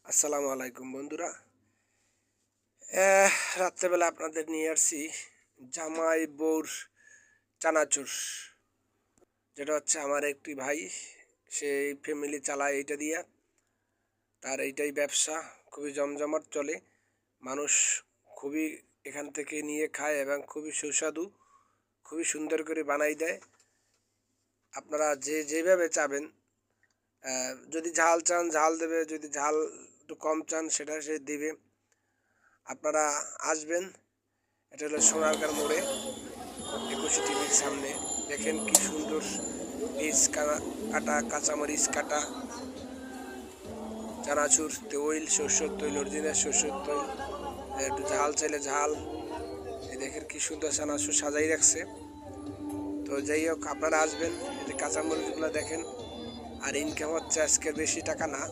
আসসালামু আলাইকুম বন্ধুরা। রাত্রেবেলা আপনাদের নিয়ে আসছি জামাই বউর চানাচুর, যেটা হচ্ছে আমার একটি ভাই, সেই ফ্যামিলি চালায় এইটা দিয়া। তার এইটাই ব্যবসা, খুবই জমজমাট চলে। মানুষ খুবই এখান থেকে নিয়ে খায় এবং খুবই সুস্বাদু, খুবই সুন্দর করে বানাই দেয়। আপনারা যে যেভাবে চাবেন, যদি ঝাল চান ঝাল দেবে, যদি ঝাল একটু কম চান সেটা সে দেবে। আপনারা আসবেন, এটা হলো সোনারগাঁ মোড়ে 21 টিভির সামনে। দেখেন কি সুন্দর পিস কাটা, কাঁচামরিচ কাটা, চানাচুর, তৈল, সরষের তৈল, অরিজিনাল সরষের তৈল, একটু ঝাল চাইলে ঝাল। এই দেখেন কি সুন্দর চানাচুর সাজাই রাখছে। তো যাই হোক, আপনারা আসবেন, এই যে কাঁচামরিচগুলো দেখেন। আর ইনকাম হচ্ছে আজকের বেশি টাকা না,